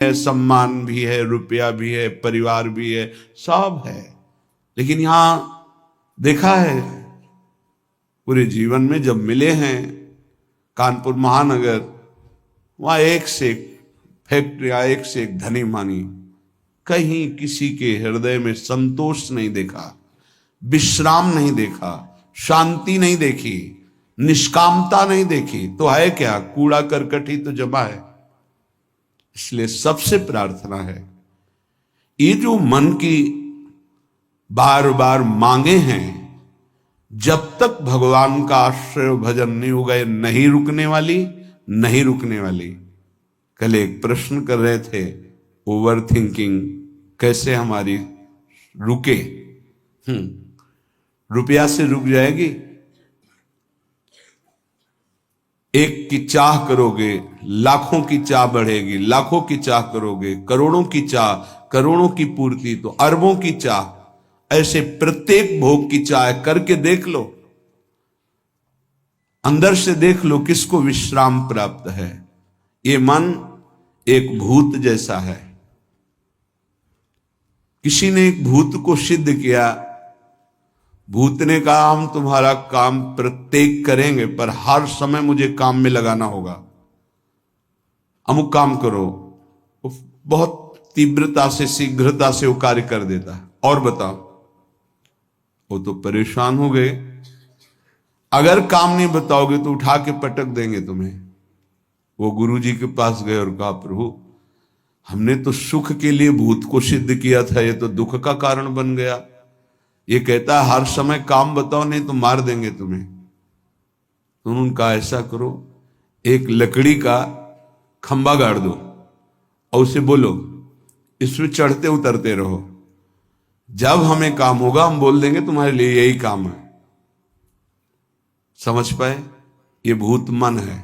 है, सम्मान भी है, रुपया भी है, परिवार भी है, सब है। लेकिन यहां देखा है पूरे जीवन में जब मिले हैं कानपुर महानगर, वहां एक से एक फैक्ट्रियां, एक से एक धनी मानी, कहीं किसी के हृदय में संतोष नहीं देखा, विश्राम नहीं देखा, शांति नहीं देखी, निष्कामता नहीं देखी। तो है क्या? कूड़ा करकट ही तो जमा है। इसलिए सबसे प्रार्थना है, ये जो मन की बार बार मांगे हैं, जब तक भगवान का आश्रय भजन नहीं होगा, ये नहीं रुकने वाली, नहीं रुकने वाली। कल एक प्रश्न कर रहे थे, ओवर थिंकिंग कैसे हमारी रुके। रुपया से रुक जाएगी? एक की चाह करोगे, लाखों की चाह बढ़ेगी, लाखों की चाह करोगे, करोड़ों की चाह, करोड़ों की पूर्ति, तो अरबों की चाह। ऐसे प्रत्येक भोग की चाह करके देख लो, अंदर से देख लो किसको विश्राम प्राप्त है। ये मन एक भूत जैसा है। किसी ने एक भूत को सिद्ध किया, भूत ने कहा हम तुम्हारा काम प्रत्येक करेंगे, पर हर समय मुझे काम में लगाना होगा, अमुक काम करो। बहुत तीव्रता से, शीघ्रता से वो कार्य कर देता है। और बताओ, वो तो परेशान हो गए। अगर काम नहीं बताओगे तो उठा के पटक देंगे तुम्हें। वो गुरुजी के पास गए और कहा प्रभु, हमने तो सुख के लिए भूत को सिद्ध किया था, ये तो दुख का कारण बन गया। ये कहता है हर समय काम बताओ, नहीं तो मार देंगे तुम्हें। तो उन्होंने कहा ऐसा करो, एक लकड़ी का खंबा गाड़ दो और उसे बोलो इसमें चढ़ते उतरते रहो, जब हमें काम होगा हम बोल देंगे तुम्हारे लिए यही काम है। समझ पाए? ये भूत मन है।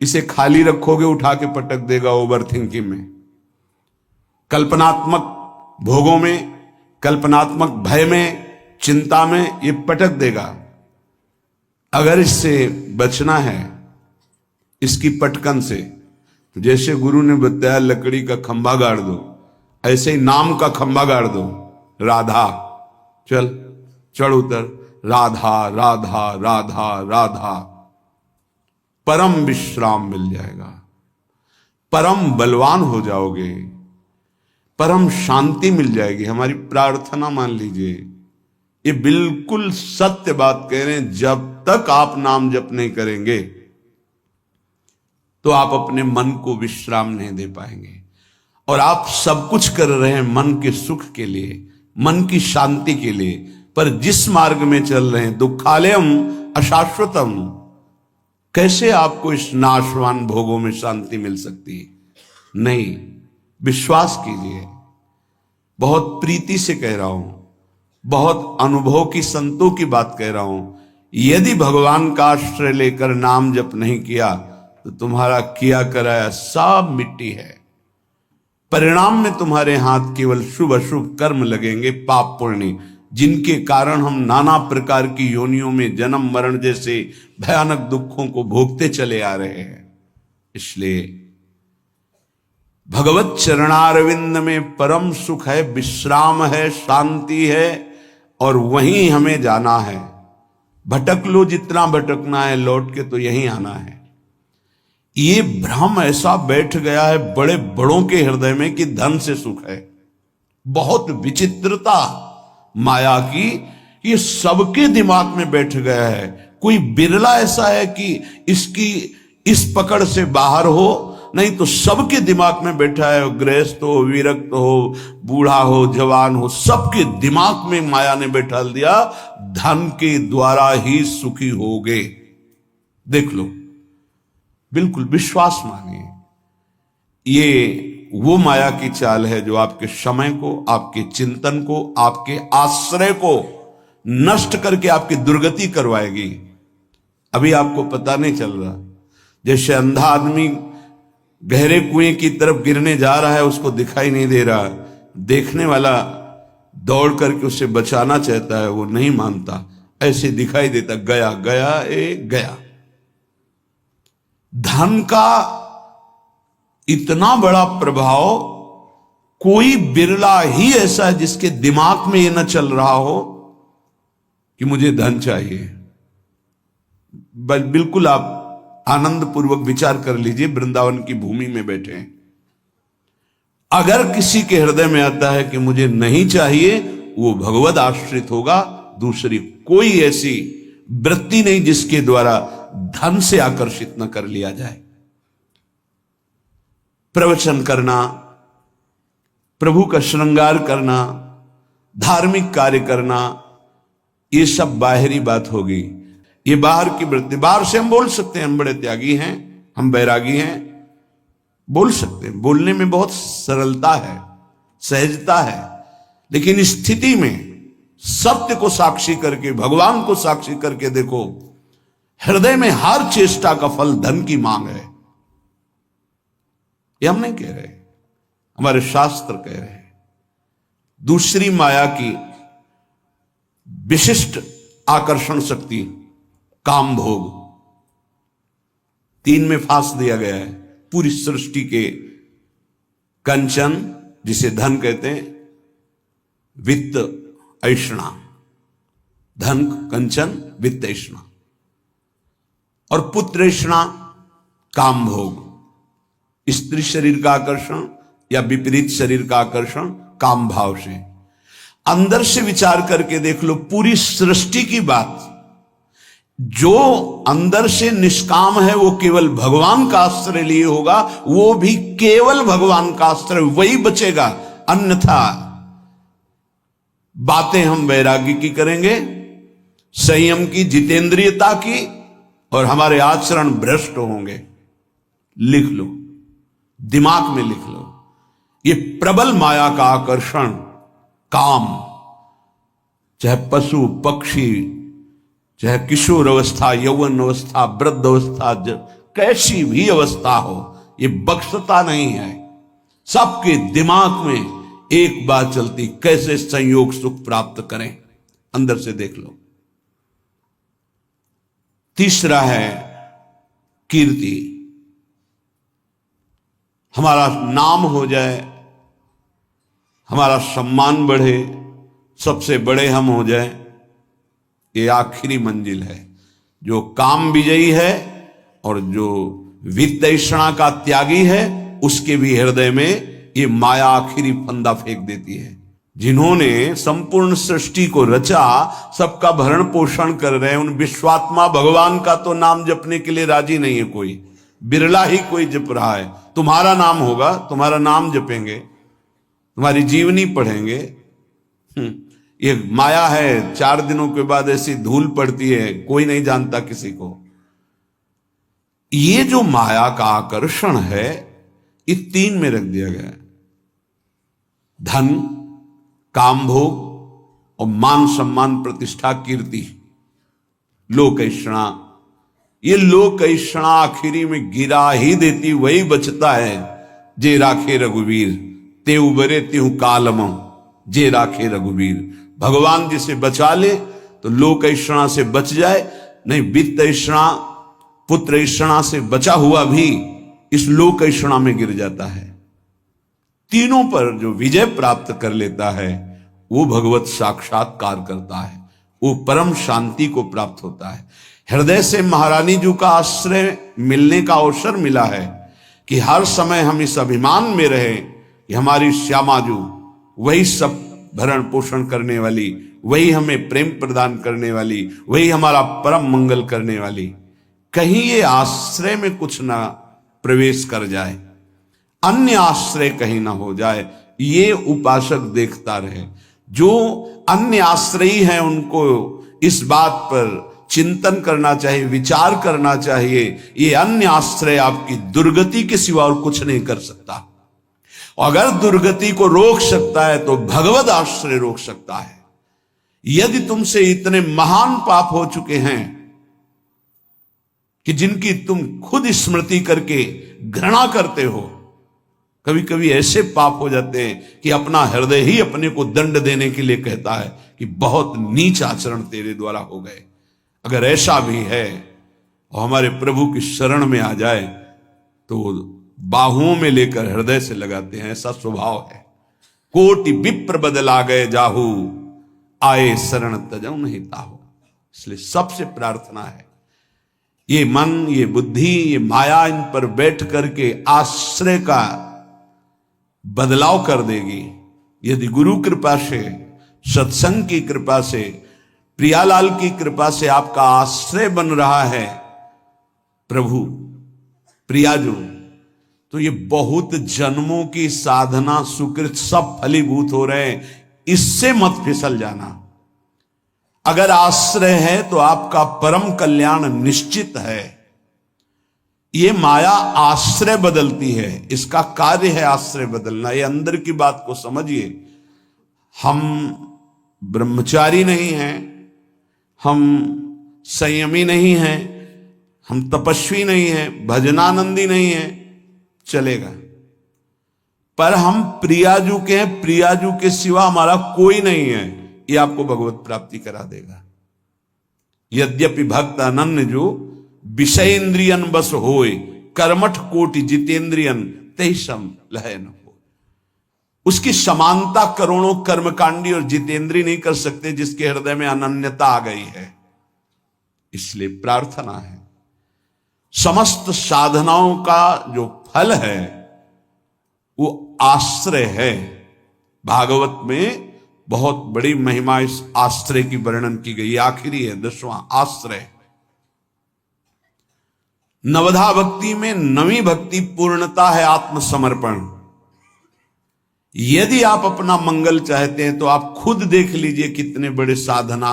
इसे खाली रखोगे उठा के पटक देगा ओवर थिंकिंग में, कल्पनात्मक भोगों में, कल्पनात्मक भय में, चिंता में, ये पटक देगा। अगर इससे बचना है, इसकी पटकन से, तो जैसे गुरु ने बताया लकड़ी का खंभा गाड़ दो, ऐसे ही नाम का खंभा गाड़ दो। राधा, चल चढ़ उतर, राधा राधा राधा राधा, परम विश्राम मिल जाएगा, परम बलवान हो जाओगे, परम शांति मिल जाएगी। हमारी प्रार्थना मान लीजिए, ये बिल्कुल सत्य बात कह रहे हैं। जब तक आप नाम जप नहीं करेंगे तो आप अपने मन को विश्राम नहीं दे पाएंगे। और आप सब कुछ कर रहे हैं मन के सुख के लिए, मन की शांति के लिए, पर जिस मार्ग में चल रहे हैं दुखालयम अशाश्वतम, कैसे आपको इस नाशवान भोगों में शांति मिल सकती है? नहीं। विश्वास कीजिए, बहुत प्रीति से कह रहा हूं, बहुत अनुभव की, संतों की बात कह रहा हूं। यदि भगवान का आश्रय लेकर नाम जप नहीं किया तो तुम्हारा किया कराया सब मिट्टी है। परिणाम में तुम्हारे हाथ केवल शुभ अशुभ कर्म लगेंगे, पाप पुण्य, जिनके कारण हम नाना प्रकार की योनियों में जन्म मरण जैसे भयानक दुखों को भोगते चले आ रहे हैं। इसलिए भगवत चरणारविंद में परम सुख है, विश्राम है, शांति है, और वहीं हमें जाना है। भटक लो जितना भटकना है, लौट के तो यहीं आना है। ये भ्रम ऐसा बैठ गया है बड़े बड़ों के हृदय में कि धन से सुख है। बहुत विचित्रता माया की, ये सबके दिमाग में बैठ गया है। कोई बिरला ऐसा है कि इसकी इस पकड़ से बाहर हो, नहीं तो सबके दिमाग में बैठा है। गृहस्थ हो, विरक्त हो, बूढ़ा हो, जवान हो, सबके दिमाग में माया ने बैठा दिया, धन के द्वारा ही सुखी होगे। देख लो, बिल्कुल विश्वास मानिए। ये वो माया की चाल है जो आपके समय को, आपके चिंतन को, आपके आश्रय को नष्ट करके आपकी दुर्गति करवाएगी। अभी आपको पता नहीं चल रहा। जैसे अंधा आदमी गहरे कुएं की तरफ गिरने जा रहा है, उसको दिखाई नहीं दे रहा, देखने वाला दौड़ करके उसे बचाना चाहता है, वो नहीं मानता, ऐसे दिखाई देता, गया गया ए गया। धन का इतना बड़ा प्रभाव कोई बिरला ही ऐसा है जिसके दिमाग में ये न चल रहा हो कि मुझे धन चाहिए। बिल्कुल आप आनंद पूर्वक विचार कर लीजिए, वृंदावन की भूमि में बैठे हैं, अगर किसी के हृदय में आता है कि मुझे नहीं चाहिए, वो भगवद आश्रित होगा। दूसरी कोई ऐसी वृत्ति नहीं जिसके द्वारा धन से आकर्षित न कर लिया जाए। प्रवचन करना, प्रभु का श्रृंगार करना, धार्मिक कार्य करना, ये सब बाहरी बात होगी। ये बाहर की वृत्ति, बाहर से हम बोल सकते हैं हम बड़े त्यागी हैं, हम बैरागी हैं, बोल सकते हैं, बोलने में बहुत सरलता है, सहजता है, लेकिन स्थिति में सत्य को साक्षी करके, भगवान को साक्षी करके देखो, हृदय में हर चेष्टा का फल धन की मांग है। ये हम नहीं कह रहे, हमारे शास्त्र कह रहे हैं। दूसरी माया की विशिष्ट आकर्षण शक्ति काम भोग, 3 में फांस दिया गया है। पूरी सृष्टि के कंचन, जिसे धन कहते हैं, वित्त ऐषणा, धन कंचन वित्त ऐषणा, और पुत्र ऐषणा काम भोग, स्त्री शरीर का आकर्षण या विपरीत शरीर का आकर्षण काम भाव से। अंदर से विचार करके देख लो, पूरी सृष्टि की बात, जो अंदर से निष्काम है वो केवल भगवान का आश्रय लिए होगा, वो भी केवल भगवान का आश्रय, वही बचेगा। अन्यथा बातें हम वैरागी की करेंगे, संयम की, जितेंद्रियता की, और हमारे आचरण भ्रष्ट होंगे। लिख लो, दिमाग में लिख लो, ये प्रबल माया का आकर्षण काम, चाहे पशु पक्षी, चाहे किशोर अवस्था, यौवन अवस्था, वृद्ध अवस्था, कैसी भी अवस्था हो, ये बख्शता नहीं है। सबके दिमाग में एक बात चलती, कैसे संयोग सुख प्राप्त करें, अंदर से देख लो। तीसरा है कीर्ति, हमारा नाम हो जाए, हमारा सम्मान बढ़े, सबसे बड़े हम हो जाए, ये आखिरी मंजिल है। जो काम विजयी है और जो वित्त ऐषणा का त्यागी है, उसके भी हृदय में ये माया आखिरी फंदा फेंक देती है। जिन्होंने संपूर्ण सृष्टि को रचा, सबका भरण पोषण कर रहे हैं, उन विश्वात्मा भगवान का तो नाम जपने के लिए राजी नहीं है कोई, बिरला ही कोई जप रहा है। तुम्हारा नाम होगा, तुम्हारा नाम जपेंगे, तुम्हारी जीवनी पढ़ेंगे। ये माया है, 4 दिनों के बाद ऐसी धूल पड़ती है, कोई नहीं जानता किसी को। ये जो माया का आकर्षण है, ये 3 में रख दिया गया है, धन, काम भोग और मान सम्मान प्रतिष्ठा कीर्ति, लोक ऐषणा। ये लोक ऐषणा आखिरी में गिरा ही देती, वही बचता है। जे राखे रघुवीर ते उबरे त्यू कालम, जे राखे रघुवीर। भगवान जिसे बचा ले तो लोक ऐषणा से बच जाए, नहीं वित्त ऐषणा, पुत्र ऐषणा से बचा हुआ भी इस लोक ऐषणा में गिर जाता है। तीनों पर जो विजय प्राप्त कर लेता है, वो भगवत साक्षात्कार करता है, वो परम शांति को प्राप्त होता है। हृदय से महारानी जी का आश्रय मिलने का अवसर मिला है कि हर समय हम इस अभिमान में रहे कि हमारी श्यामा जू वही सब भरण पोषण करने वाली, वही हमें प्रेम प्रदान करने वाली, वही हमारा परम मंगल करने वाली। कहीं ये आश्रय में कुछ ना प्रवेश कर जाए, अन्य आश्रय कहीं ना हो जाए, ये उपासक देखता रहे। जो अन्य आश्रयी हैं उनको इस बात पर चिंतन करना चाहिए, विचार करना चाहिए, ये अन्य आश्रय आपकी दुर्गति के सिवा और कुछ नहीं कर सकता। अगर दुर्गति को रोक सकता है तो भगवद आश्रय रोक सकता है। यदि तुमसे इतने महान पाप हो चुके हैं कि जिनकी तुम खुद स्मृति करके घृणा करते हो, कभी कभी ऐसे पाप हो जाते हैं कि अपना हृदय ही अपने को दंड देने के लिए कहता है कि बहुत नीच आचरण तेरे द्वारा हो गए। अगर ऐसा भी है और हमारे प्रभु की शरण में आ जाए तो बाहुओं में लेकर हृदय से लगाते हैं, ऐसा स्वभाव है। कोटि विप्र बदला गए जाहू, आए शरण तजऊ नहीं ताहू। इसलिए सबसे प्रार्थना है, ये मन, ये बुद्धि, ये माया इन पर बैठ करके आश्रय का बदलाव कर देगी। यदि गुरु कृपा से, सत्संग की कृपा से, प्रियालाल की कृपा से आपका आश्रय बन रहा है प्रभु प्रियाजू, तो ये बहुत जन्मों की साधना सुकृत सब फलीभूत हो रहे हैं। इससे मत फिसल जाना। अगर आश्रय है तो आपका परम कल्याण निश्चित है। ये माया आश्रय बदलती है, इसका कार्य है आश्रय बदलना। ये अंदर की बात को समझिए। हम ब्रह्मचारी नहीं हैं, हम संयमी नहीं हैं, हम तपस्वी नहीं हैं, भजनानंदी नहीं हैं, चलेगा। पर हम प्रियाजू के हैं, प्रियाजू के सिवा हमारा कोई नहीं है, ये आपको भगवत प्राप्ति करा देगा। यद्यपि भक्त अनन्य जो विषय इंद्रियन बस होए, कर्मठ कोटि जितेंद्रियन तहि सम लय न हो। उसकी समानता करोड़ों कर्मकांडी और जितेंद्री नहीं कर सकते जिसके हृदय में अनन्यता आ गई है। इसलिए प्रार्थना है, समस्त साधनाओं का जो फल है वो आश्रय है। भागवत में बहुत बड़ी महिमा इस आश्रय की वर्णन की गई। आखिरी है 10वां आश्रय। नवधा भक्ति में 9वीं भक्ति पूर्णता है आत्मसमर्पण। यदि आप अपना मंगल चाहते हैं तो आप खुद देख लीजिए कितने बड़े साधना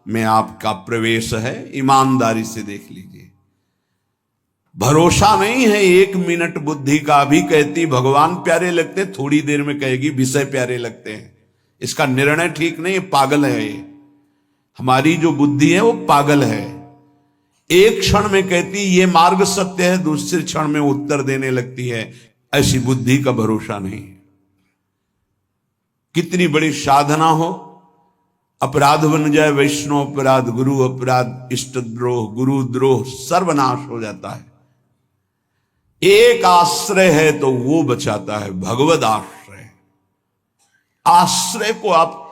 में आपका प्रवेश है। ईमानदारी से देख लीजिए। भरोसा नहीं है 1 मिनट बुद्धि का भी कहती भगवान प्यारे लगते, थोड़ी देर में कहेगी विषय प्यारे लगते हैं। इसका निर्णय ठीक नहीं है, पागल है ये। हमारी जो बुद्धि है वो पागल है। एक क्षण में कहती ये मार्ग सत्य है, दूसरे क्षण में उत्तर देने लगती है। ऐसी बुद्धि का भरोसा नहीं। कितनी बड़ी साधना हो, अपराध बन जाए, वैष्णव अपराध, गुरु अपराध, इष्ट द्रोह, गुरु द्रोह, सर्वनाश हो जाता है। एक आश्रय है तो वो बचाता है, भगवद आश्रय। आश्रय को आप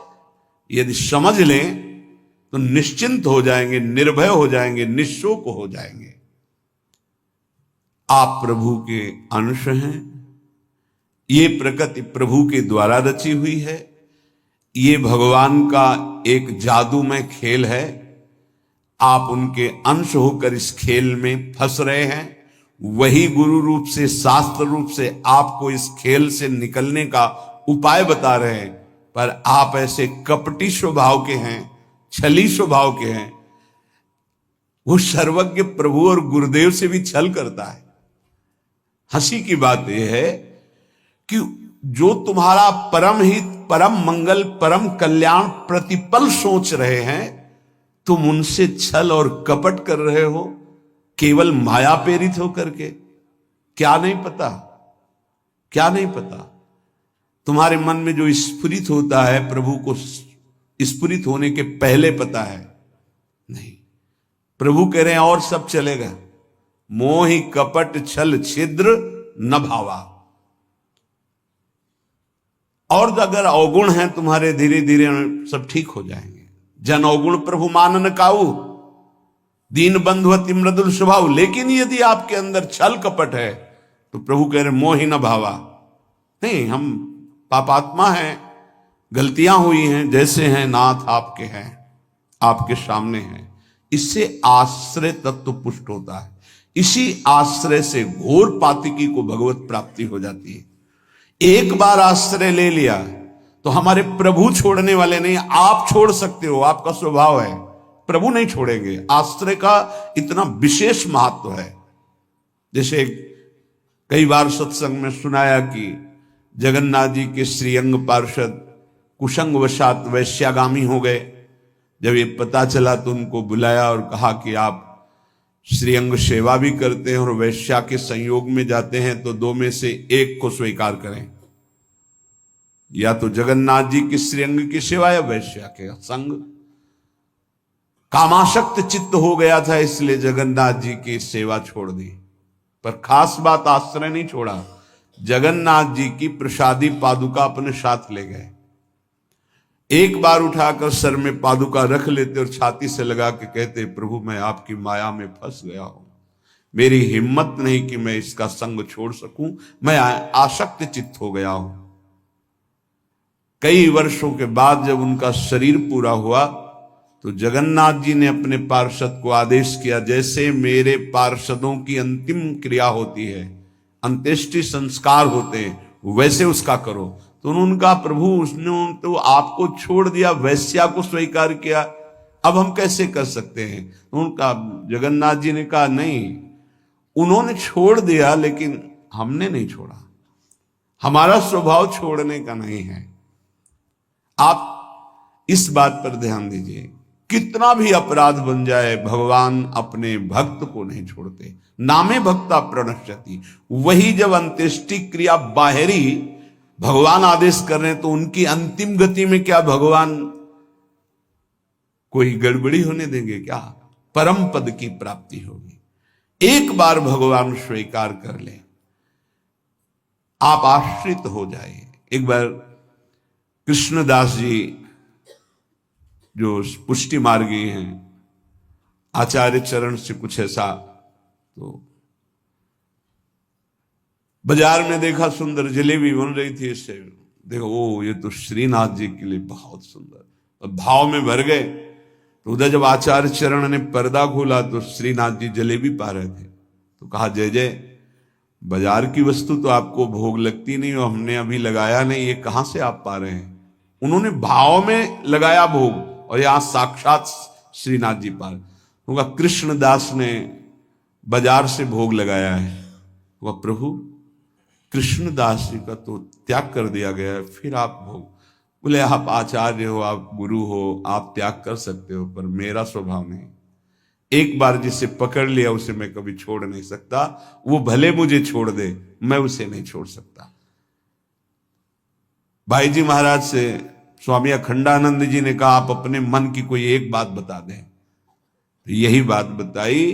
यदि समझ लें तो निश्चिंत हो जाएंगे, निर्भय हो जाएंगे, निःशोक हो जाएंगे। आप प्रभु के अंश हैं। ये प्रकृति प्रभु के द्वारा रची हुई है। ये भगवान का एक जादूमय खेल है। आप उनके अंश होकर इस खेल में फंस रहे हैं। वही गुरु रूप से, शास्त्र रूप से आपको इस खेल से निकलने का उपाय बता रहे हैं। पर आप ऐसे कपटी स्वभाव के हैं, छली स्वभाव के हैं। वो सर्वज्ञ प्रभु और गुरुदेव से भी छल करता है। हंसी की बात यह है कि जो तुम्हारा परम हित, परम मंगल, परम कल्याण प्रतिपल सोच रहे हैं, तुम उनसे छल और कपट कर रहे हो, केवल माया प्रेरित होकर के। क्या नहीं पता, क्या नहीं पता। तुम्हारे मन में जो स्फुरित होता है प्रभु को स्फुरित होने के पहले पता है नहीं। प्रभु कह रहे हैं और सब चलेगा। मोहि कपट छल छिद्र न भावा। और अगर अवगुण है तुम्हारे, धीरे धीरे सब ठीक हो जाएंगे। जन अवगुण प्रभु मानन काऊ, दीन बंधु अति मृदुल स्वभाव। लेकिन यदि आपके अंदर छल कपट है तो प्रभु कह रहे मोहि न भावा। नहीं, हम पापात्मा हैं, गलतियां हुई हैं, जैसे हैं नाथ आपके हैं, आपके सामने हैं। इससे आश्रय तत्व पुष्ट होता है। इसी आश्रय से घोर पातिकी को भगवत प्राप्ति हो जाती है। एक बार आश्रय ले लिया तो हमारे प्रभु छोड़ने वाले नहीं, आप छोड़ सकते हो, आपका स्वभाव है। प्रभु नहीं छोड़ेंगे। आश्रय का इतना विशेष महत्व है। जैसे कई बार सत्संग में सुनाया कि जगन्नाथ जी के श्रीअंग पार्षद कुसंग वशात वैश्यागामी हो गए। जब ये पता चला तो उनको बुलाया और कहा कि आप श्रीअंग सेवा भी करते हैं और वैश्या के संयोग में जाते हैं, तो 2 में से एक को स्वीकार करें। या तो जगन्नाथ जी के श्रीअंग की सेवा या वैश्या के संग। कामासक्त चित्त हो गया था, इसलिए जगन्नाथ जी की सेवा छोड़ दी। पर खास बात आश्रय नहीं छोड़ा, जगन्नाथ जी की प्रसादी पादुका अपने साथ ले गए। एक बार उठाकर सर में पादुका रख लेते और छाती से लगा के कहते, प्रभु मैं आपकी माया में फंस गया हूं, मेरी हिम्मत नहीं कि मैं इसका संग छोड़ सकूं, मैं आसक्त चित्त हो गया हूं। कई वर्षों के बाद जब उनका शरीर पूरा हुआ तो जगन्नाथ जी ने अपने पार्षद को आदेश किया, जैसे मेरे पार्षदों की अंतिम क्रिया होती है, अंत्येष्टि संस्कार होते हैं, वैसे उसका करो। तो उन्होंने कहा, प्रभु उसने तो आपको छोड़ दिया, वैश्या को स्वीकार किया, अब हम कैसे कर सकते हैं? तो उनका जगन्नाथ जी ने कहा, नहीं, उन्होंने छोड़ दिया लेकिन हमने नहीं छोड़ा, हमारा स्वभाव छोड़ने का नहीं है। आप इस बात पर ध्यान दीजिए, कितना भी अपराध बन जाए भगवान अपने भक्त को नहीं छोड़ते। नामे भक्ता प्रणश्यति, वही जब अंत्येष्टि क्रिया बाहरी भगवान आदेश कर रहे हैं तो उनकी अंतिम गति में क्या भगवान कोई गड़बड़ी होने देंगे क्या? परम पद की प्राप्ति होगी। एक बार भगवान स्वीकार कर ले, आप आश्रित हो जाए। एक बार कृष्णदास जी जो पुष्टि मार्गी हैं, आचार्य चरण से कुछ ऐसा, तो बाजार में देखा सुंदर जलेबी बन रही थी, इससे देखो ओ ये तो श्रीनाथ जी के लिए बहुत सुंदर, तो भाव में भर गए। तो उधर जब आचार्य चरण ने पर्दा खोला तो श्रीनाथ जी जलेबी पा रहे थे। तो कहा, जय जय, बाजार की वस्तु तो आपको भोग लगती नहीं और हमने अभी लगाया नहीं, ये कहां से आप पा रहे हैं? उन्होंने भाव में लगाया भोग और यहां साक्षात श्रीनाथ जी पा रहे। उनका कृष्णदास ने बाजार से भोग लगाया है। वह प्रभु कृष्णदास जी का तो त्याग कर दिया गया है, फिर आप भोग? बोले, आप आचार्य हो, आप गुरु हो, आप त्याग कर सकते हो, पर मेरा स्वभाव नहीं। एक बार जिसे पकड़ लिया उसे मैं कभी छोड़ नहीं सकता, वो भले मुझे छोड़ दे, मैं उसे नहीं छोड़ सकता। भाई जी महाराज से स्वामी अखंडानंद जी ने कहा, आप अपने मन की कोई एक बात बता दें। तो यही बात बताई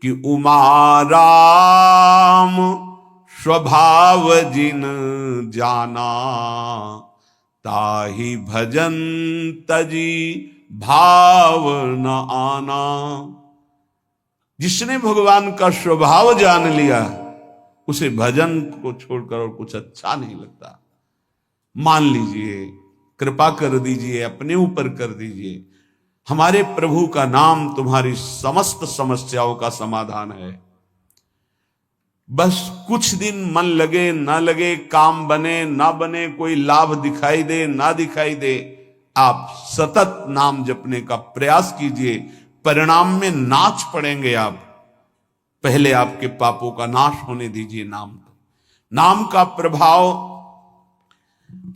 कि उमा राम स्वभाव जिन जाना, ताहि भजन तजी भाव न आना। जिसने भगवान का स्वभाव जान लिया उसे भजन को छोड़कर और कुछ अच्छा नहीं लगता। मान लीजिए, कृपा कर दीजिए, अपने ऊपर कर दीजिए, हमारे प्रभु का नाम तुम्हारी समस्त समस्याओं का समाधान है। बस कुछ दिन मन लगे ना लगे, काम बने ना बने, कोई लाभ दिखाई दे ना दिखाई दे, आप सतत नाम जपने का प्रयास कीजिए। परिणाम में नाच पड़ेंगे आप। पहले आपके पापों का नाश होने दीजिए। नाम का प्रभाव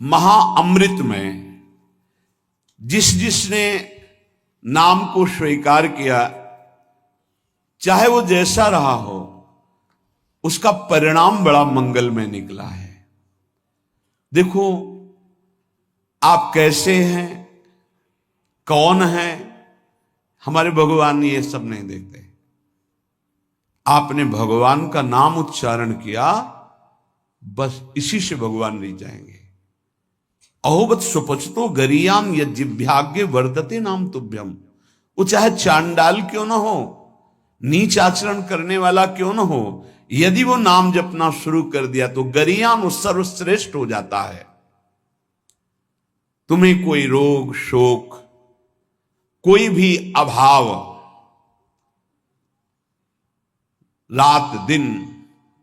महाअमृत में, जिसने नाम को स्वीकार किया, चाहे वो जैसा रहा हो, उसका परिणाम बड़ा मंगलमय निकला है। देखो आप कैसे हैं, कौन हैं, हमारे भगवान ये सब नहीं देखते। आपने भगवान का नाम उच्चारण किया, बस इसी से भगवान रीझ जाएंगे। अहोबत सुपचतो गरियाम यज्ञभाग्य वर्तते नाम तुभ्यम। वो चाहे चांडाल क्यों ना हो, नीच आचरण करने वाला क्यों ना हो, यदि वो नाम जपना शुरू कर दिया तो गरियाम सर्वश्रेष्ठ हो जाता है। तुम्हें कोई रोग शोक, कोई भी अभाव रात दिन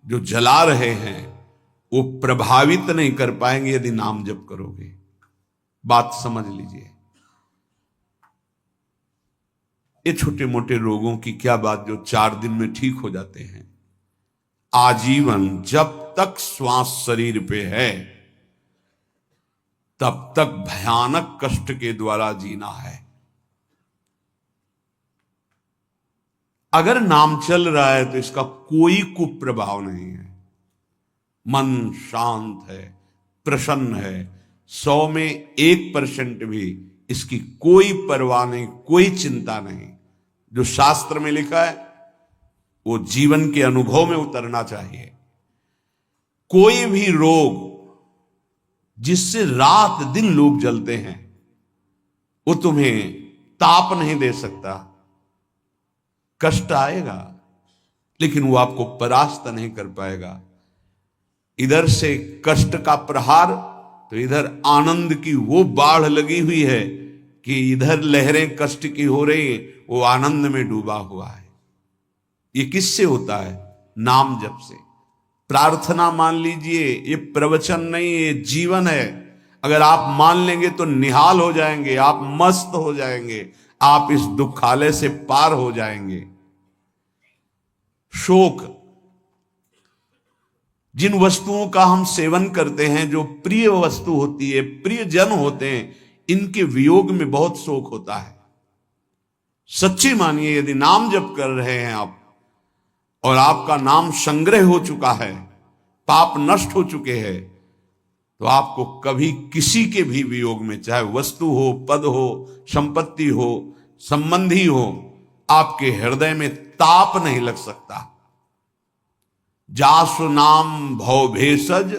जो जला रहे हैं वो प्रभावित नहीं कर पाएंगे यदि नाम जप करोगे। बात समझ लीजिए। ये छोटे मोटे रोगों की क्या बात जो 4 दिन में ठीक हो जाते हैं। आजीवन जब तक श्वास शरीर पे है तब तक भयानक कष्ट के द्वारा जीना है। अगर नाम चल रहा है तो इसका कोई कुप्रभाव नहीं है। मन शांत है, प्रसन्न है, 100 में 1% भी इसकी कोई परवाह नहीं, कोई चिंता नहीं। जो शास्त्र में लिखा है वो जीवन के अनुभव में उतरना चाहिए। कोई भी रोग जिससे रात दिन लोग जलते हैं वो तुम्हें ताप नहीं दे सकता। कष्ट आएगा लेकिन वो आपको परास्त नहीं कर पाएगा। इधर से कष्ट का प्रहार तो इधर आनंद की वो बाढ़ लगी हुई है कि इधर लहरें कष्ट की हो रही, वो आनंद में डूबा हुआ है। ये किससे होता है? नाम जप से। प्रार्थना मान लीजिए, ये प्रवचन नहीं, ये जीवन है। अगर आप मान लेंगे तो निहाल हो जाएंगे, आप मस्त हो जाएंगे, आप इस दुखालय से पार हो जाएंगे। शोक, जिन वस्तुओं का हम सेवन करते हैं, जो प्रिय वस्तु होती है, प्रिय जन होते हैं, इनके वियोग में बहुत शोक होता है। सच्ची मानिए, यदि नाम जप कर रहे हैं आप और आपका नाम संग्रह हो चुका है, पाप नष्ट हो चुके हैं, तो आपको कभी किसी के भी वियोग में, चाहे वस्तु हो, पद हो, संपत्ति हो, संबंधी हो, आपके हृदय में ताप नहीं लग सकता। जासु नाम भव भेषज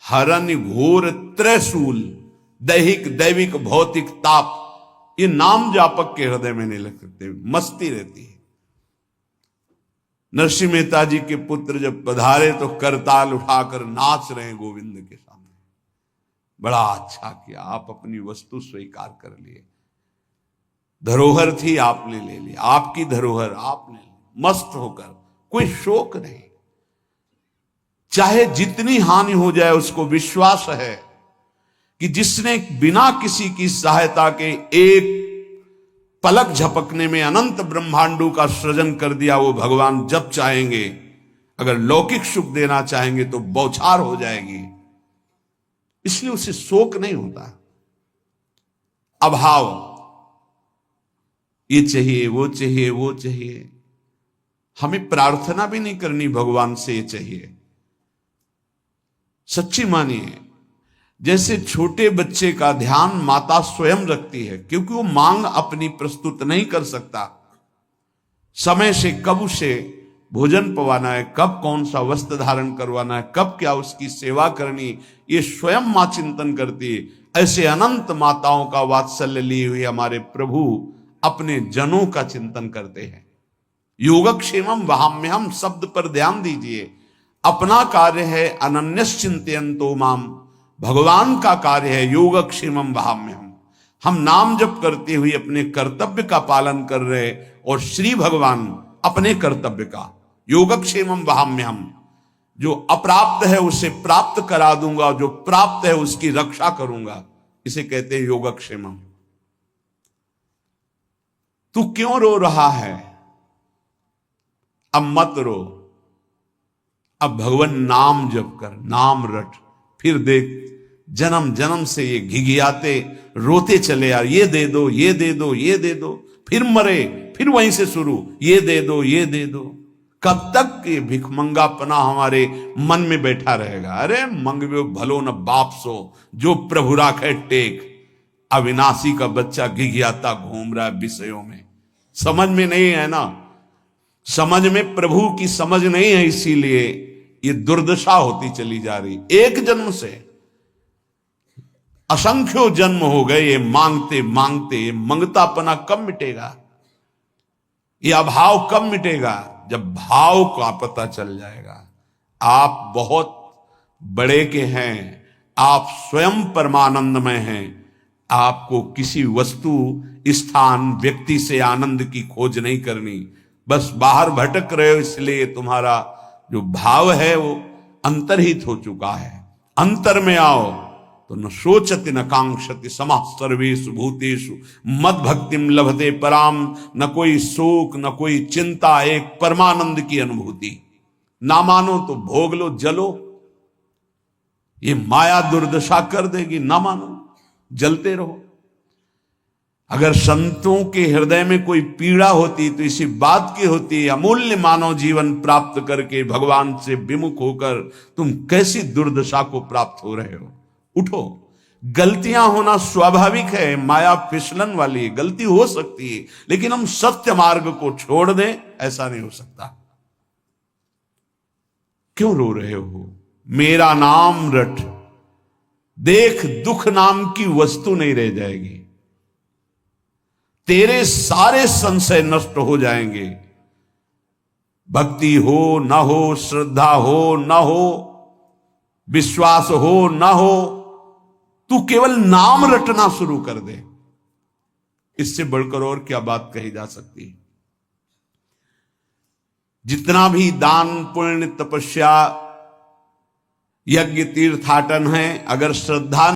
हरन घोर त्रैशूल, दैहिक दैविक भौतिक ताप, ये नाम जापक के हृदय में नहीं लग सकते, मस्ती रहती है। नरसिंह मेहता जी के पुत्र जब पधारे तो करताल उठाकर नाच रहे हैं गोविंद के सामने। बड़ा अच्छा किया, आप अपनी वस्तु स्वीकार कर लिए। धरोहर थी, आपने ले ली, आपकी धरोहर आपने ली, मस्त होकर, कोई शोक नहीं। चाहे जितनी हानि हो जाए, उसको विश्वास है कि जिसने बिना किसी की सहायता के एक पलक झपकने में अनंत ब्रह्मांडों का सृजन कर दिया, वो भगवान जब चाहेंगे, अगर लौकिक सुख देना चाहेंगे तो बौछार हो जाएगी। इसलिए उसे शोक नहीं होता। अभाव, ये चाहिए, वो चाहिए, वो चाहिए, हमें प्रार्थना भी नहीं करनी भगवान से ये चाहिए। सच्ची मानिए, जैसे छोटे बच्चे का ध्यान माता स्वयं रखती है, क्योंकि वो मांग अपनी प्रस्तुत नहीं कर सकता। समय से कब उसे भोजन पवाना है, कब कौन सा वस्त्र धारण करवाना है, कब क्या उसकी सेवा करनी, ये स्वयं मां चिंतन करती है। ऐसे अनंत माताओं का वात्सल्य लिए हुए हमारे प्रभु अपने जनों का चिंतन करते हैं। योगक्षेमम वहाम्यहम शब्द पर ध्यान दीजिए। अपना कार्य है अनन्यश्चिंतयन्तो माम, भगवान का कार्य है योगक्षेमम वहाम्यहम। हम नाम जप करते हुए अपने कर्तव्य का पालन कर रहे, और श्री भगवान अपने कर्तव्य का। योगक्षेमम वहाम्यहम, जो अप्राप्त है उसे प्राप्त करा दूंगा, जो प्राप्त है उसकी रक्षा करूंगा, इसे कहते हैं योगक्षेमम। तू क्यों रो रहा है? अब मत रो, अब भगवान नाम जप कर, नाम रट, फिर देख जन्म जन्म से ये घिघियाते रोते चले यार, ये दे दो, ये दे दो, ये दे दो, फिर मरे, फिर वहीं से शुरू, ये दे दो, ये दे दो। कब तक ये भिखमंगापना हमारे मन में बैठा रहेगा? अरे मंगवे भलो न बाप सो, जो प्रभु राखे टेक। अविनाशी का बच्चा घिघियाता घूम रहा है विषयों में, समझ में नहीं है ना, समझ में प्रभु की समझ नहीं है, इसीलिए ये दुर्दशा होती चली जा रही। एक जन्म से असंख्यों जन्म हो गए ये मांगते मांगते। ये मंगतापना कब मिटेगा? ये अभाव कब मिटेगा? जब भाव का पता चल जाएगा। आप बहुत बड़े के हैं, आप स्वयं परमानंदमय हैं। आपको किसी वस्तु, स्थान, व्यक्ति से आनंद की खोज नहीं करनी। बस बाहर भटक रहे हो, इसलिए तुम्हारा जो भाव है वो अंतर्हित हो चुका है। अंतर में आओ तो न सोचति न कांक्षति समः सर्वेषु भूतेषु मद भक्तिम लभते पराम। न कोई शोक, न कोई चिंता, एक परमानंद की अनुभूति। ना मानो तो भोग लो, जलो, ये माया दुर्दशा कर देगी। ना मानो, जलते रहो। अगर संतों के हृदय में कोई पीड़ा होती तो इसी बात की होती, अमूल्य मानव जीवन प्राप्त करके भगवान से विमुख होकर तुम कैसी दुर्दशा को प्राप्त हो रहे हो। उठो। गलतियां होना स्वाभाविक है, माया फिसलन वाली है, गलती हो सकती है, लेकिन हम सत्य मार्ग को छोड़ दें, ऐसा नहीं हो सकता। क्यों रो रहे हो? मेरा नाम रट, देख दुख नाम की वस्तु नहीं रह जाएगी, तेरे सारे संशय नष्ट हो जाएंगे। भक्ति हो न हो, श्रद्धा हो न हो, विश्वास हो न हो, तू केवल नाम रटना शुरू कर दे, इससे बढ़कर और क्या बात कही जा सकती है। जितना भी दान पुण्य तपस्या यज्ञ तीर्थाटन है, अगर श्रद्धा